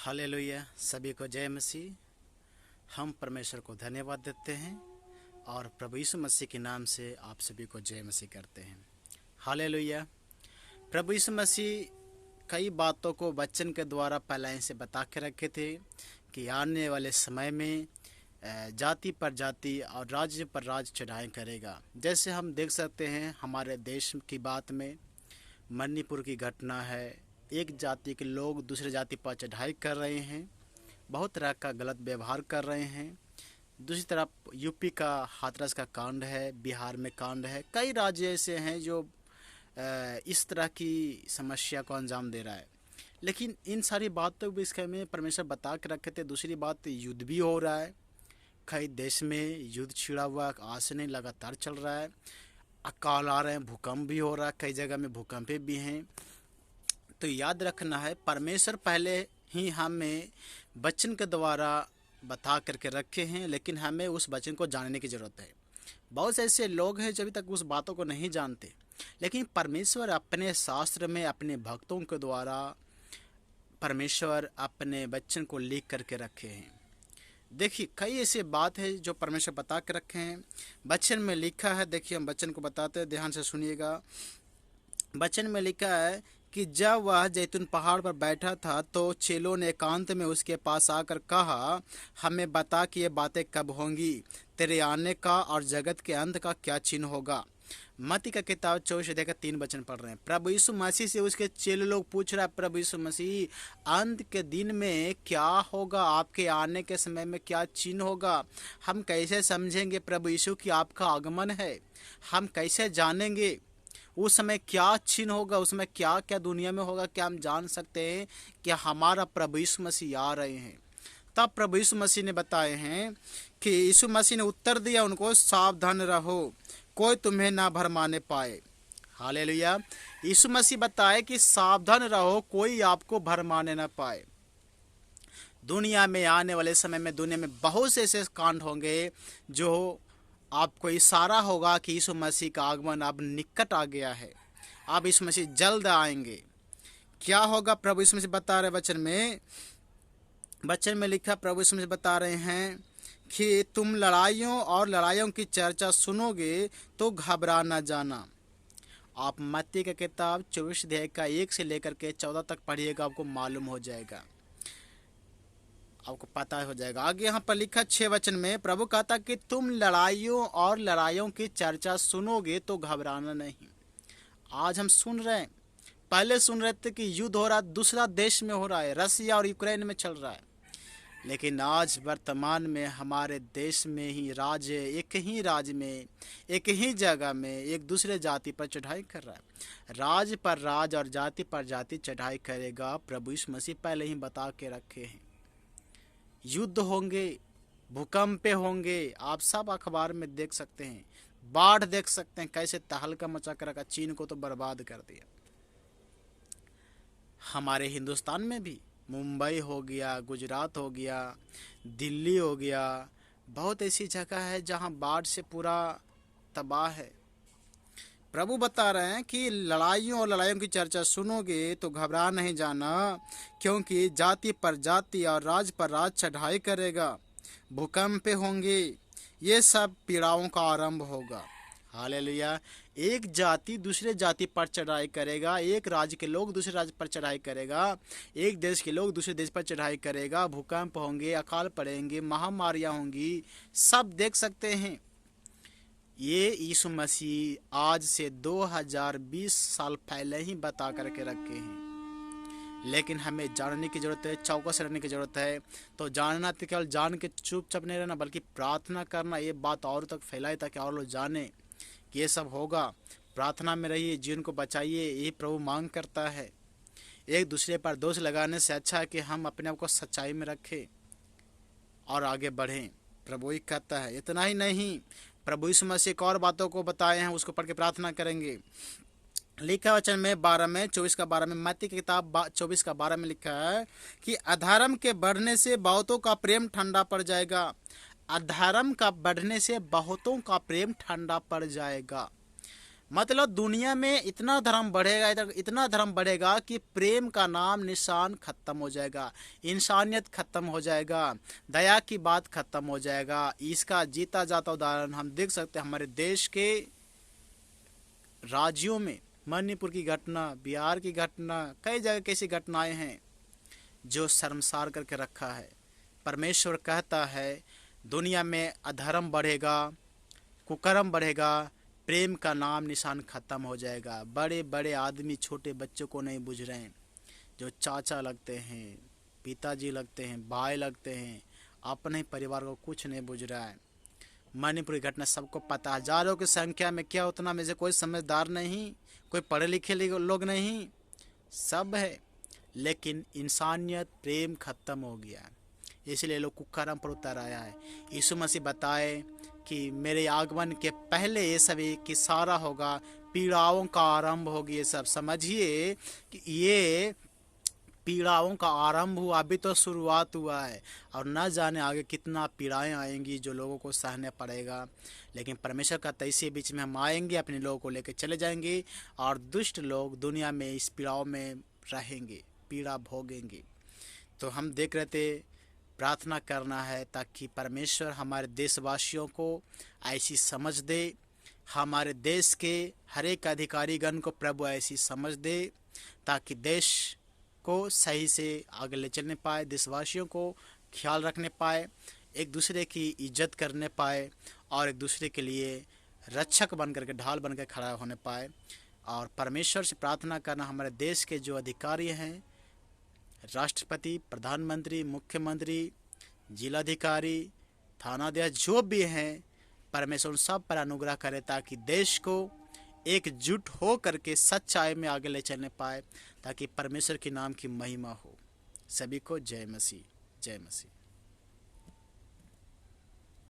Hallelujah. सभी को जय मसीह। हम परमेश्वर को धन्यवाद देते हैं और प्रभु यीशु मसीह के नाम से आप सभी को जय मसीह करते हैं। हालेलुया। प्रभु यीशु मसीह कई बातों को वचन के द्वारा पहले से बता के रखे थे कि आने वाले समय में जाति पर जाति और राज्य पर राज्य चढ़ाई करेगा। जैसे हम देख सकते हैं हमारे देश की बात में मणिपुर की घटना है। एक जाति के लोग दूसरे जाति पर चढ़ाई कर रहे हैं, बहुत तरह का गलत व्यवहार कर रहे हैं। दूसरी तरफ यूपी का हाथरस का कांड है, बिहार में कांड है। कई राज्य ऐसे हैं जो इस तरह की समस्या को अंजाम दे रहा है। लेकिन इन सारी बातों भी इसके में परमेश्वर बता के रखे थे। दूसरी बात, युद्ध भी हो रहा है। कई देश में युद्ध छिड़ा हुआ आज से नहीं, लगातार चल रहा है। अकाल आ रहे हैं, भूकंप भी हो रहा है, कई जगह में भूकंप भी हैं। तो याद रखना है, परमेश्वर पहले ही हमें वचन के द्वारा बता करके रखे हैं, लेकिन हमें उस वचन को जानने की ज़रूरत है। बहुत से ऐसे लोग हैं जो अभी तक उस बातों को नहीं जानते, लेकिन परमेश्वर अपने शास्त्र में अपने भक्तों के द्वारा परमेश्वर अपने वचन को लिख करके रखे हैं। देखिए, कई ऐसी बात है जो परमेश्वर बता के रखे हैं, वचन में लिखा है। देखिए, हम वचन को बताते हैं, ध्यान से सुनिएगा। वचन में लिखा है कि जब वह जैतून पहाड़ पर बैठा था तो चेलों ने एकांत में उसके पास आकर कहा, हमें बता कि ये बातें कब होंगी, तेरे आने का और जगत के अंत का क्या चिन्ह होगा। मत्ती का किताब 24:3 पढ़ रहे हैं। प्रभु यीशु मसीह से उसके चेले लोग पूछ रहा है, प्रभु यीशु मसीह अंत के दिन में क्या होगा, आपके आने के समय में क्या चिन्ह होगा, हम कैसे समझेंगे प्रभु यीशु कि आपका आगमन है, हम कैसे जानेंगे उस समय क्या चिन्ह होगा, उसमें क्या क्या दुनिया में होगा, क्या हम जान सकते हैं कि हमारा प्रभु यीशु मसीह आ रहे हैं। तब प्रभु यीशु मसीह ने बताए हैं कि यीशु मसीह ने उत्तर दिया उनको, सावधान रहो, कोई तुम्हें ना भरमाने पाए। हालेलुया। यीशु मसीह बताए कि सावधान रहो, कोई आपको भरमाने ना पाए। दुनिया में आने वाले समय में दुनिया में बहुत से ऐसे कांड होंगे जो आपको इशारा होगा कि यीशु मसीह का आगमन अब निकट आ गया है, अब यीशु मसीह जल्द आएंगे। क्या होगा प्रभु यीशु मसीह बता रहे वचन में लिखा, प्रभु यीशु मसीह बता रहे हैं कि तुम लड़ाइयों और लड़ाइयों की चर्चा सुनोगे तो घबरा न जाना। आप मत्ती का किताब 24:1 से लेकर के 14 तक पढ़िएगा, आपको मालूम हो जाएगा, आपको पता हो जाएगा। आगे यहाँ पर लिखा 6 वचन में प्रभु कहता कि तुम लड़ाइयों और लड़ाइयों की चर्चा सुनोगे तो घबराना नहीं। आज हम सुन रहे हैं, पहले सुन रहे थे कि युद्ध हो रहा है, दूसरा देश में हो रहा है, रसिया और यूक्रेन में चल रहा है। लेकिन आज वर्तमान में हमारे देश में ही राज्य, एक ही राज्य में, एक ही जगह में एक दूसरे जाति पर चढ़ाई कर रहा है। राज पर राज और जाति पर जाति चढ़ाई करेगा। प्रभु यीशु मसीह पहले ही बता के रखे हैं। युद्ध होंगे, भूकंप होंगे, आप सब अखबार में देख सकते हैं, बाढ़ देख सकते हैं, कैसे तहलका मचा कर रखा, चीन को तो बर्बाद कर दिया। हमारे हिंदुस्तान में भी मुंबई हो गया, गुजरात हो गया, दिल्ली हो गया, बहुत ऐसी जगह है जहां बाढ़ से पूरा तबाह है। प्रभु बता रहे हैं कि लड़ाइयों और लड़ाइयों की चर्चा सुनोगे तो घबरा नहीं जाना, क्योंकि जाति पर जाति और राज पर राज चढ़ाई करेगा, भूकंप होंगे, ये सब पीड़ाओं का आरंभ होगा। हालेलुया। एक जाति दूसरे जाति पर चढ़ाई करेगा, एक राज्य के लोग दूसरे राज्य पर चढ़ाई करेगा, एक देश के लोग दूसरे देश पर चढ़ाई करेगा, भूकंप होंगे, अकाल पड़ेंगे, महामारियां होंगी, सब देख सकते हैं। ये यीशु मसीह आज से 2020 साल पहले ही बता करके रखे हैं, लेकिन हमें जानने की ज़रूरत है, चौकस रहने की ज़रूरत है। तो जानना तो केवल जान के चुपचाप नहीं रहना, बल्कि प्रार्थना करना, ये बात और तक फैलाए ताकि और लोग जाने कि ये सब होगा। प्रार्थना में रहिए, जीवन को बचाइए, ये प्रभु मांग करता है। एक दूसरे पर दोष लगाने से अच्छा है कि हम अपने आप को सच्चाई में रखें और आगे बढ़ें। प्रभु ही कहता है। इतना ही नहीं, प्रभु यीशु मसीह एक और बातों को बताए हैं, उसको पढ़ के प्रार्थना करेंगे। लिखा वचन में 12 में 24 का 12 में, मत्ती की किताब 24 का 12 में लिखा है कि अधर्म के बढ़ने से बहुतों का प्रेम ठंडा पड़ जाएगा। अधर्म का बढ़ने से बहुतों का प्रेम ठंडा पड़ जाएगा। मतलब दुनिया में इतना धर्म बढ़ेगा, इतना धर्म बढ़ेगा कि प्रेम का नाम निशान खत्म हो जाएगा, इंसानियत खत्म हो जाएगा, दया की बात खत्म हो जाएगा। इसका जीता जाता उदाहरण हम देख सकते हैं हमारे देश के राज्यों में। मणिपुर की घटना, बिहार की घटना, कई जगह कैसी घटनाएं हैं जो शर्मसार करके रखा है। परमेश्वर कहता है दुनिया में अधर्म बढ़ेगा, कुकर्म बढ़ेगा, प्रेम का नाम निशान खत्म हो जाएगा। बड़े बड़े आदमी छोटे बच्चों को नहीं बुझ रहे हैं, जो चाचा लगते हैं, पिताजी लगते हैं, भाई लगते हैं, अपने परिवार को कुछ नहीं बुझ रहा है। मणिपुर की घटना सबको पता, हजारों की संख्या में, क्या उतना में से कोई समझदार नहीं, कोई पढ़े लिखे लोग नहीं, सब है, लेकिन इंसानियत प्रेम खत्म हो गया है, इसलिए लोग कुकर्म पर उतर आया है। यीशु मसीह बताए कि मेरे आगमन के पहले ये सभी कि सारा होगा, पीड़ाओं का आरंभ होगी। ये सब समझिए कि ये पीड़ाओं का आरंभ हुआ, अभी तो शुरुआत हुआ है, और न जाने आगे कितना पीड़ाएं आएंगी जो लोगों को सहने पड़ेगा। लेकिन परमेश्वर का तैसे बीच में हम आएंगे, अपने लोगों को लेकर चले जाएंगे, और दुष्ट लोग दुनिया में इस पीड़ाओं में रहेंगे, पीड़ा भोगेंगे। तो हम देख रहे थे, प्रार्थना करना है ताकि परमेश्वर हमारे देशवासियों को ऐसी समझ दे, हमारे देश के हर एक अधिकारीगण को प्रभु ऐसी समझ दे ताकि देश को सही से आगे ले चलने पाए, देशवासियों को ख्याल रखने पाए, एक दूसरे की इज्जत करने पाए, और एक दूसरे के लिए रक्षक बन करके, ढाल बन कर खड़ा होने पाए। और परमेश्वर से प्रार्थना करना हमारे देश के जो अधिकारी हैं, राष्ट्रपति, प्रधानमंत्री, मुख्यमंत्री, जिलाधिकारी, थानाध्यक्ष, जो भी हैं, परमेश्वर उन सब पर अनुग्रह करे ताकि देश को एकजुट हो करके सच्चाई में आगे ले चलने पाए, ताकि परमेश्वर के नाम की महिमा हो। सभी को जय मसीह, जय मसीह।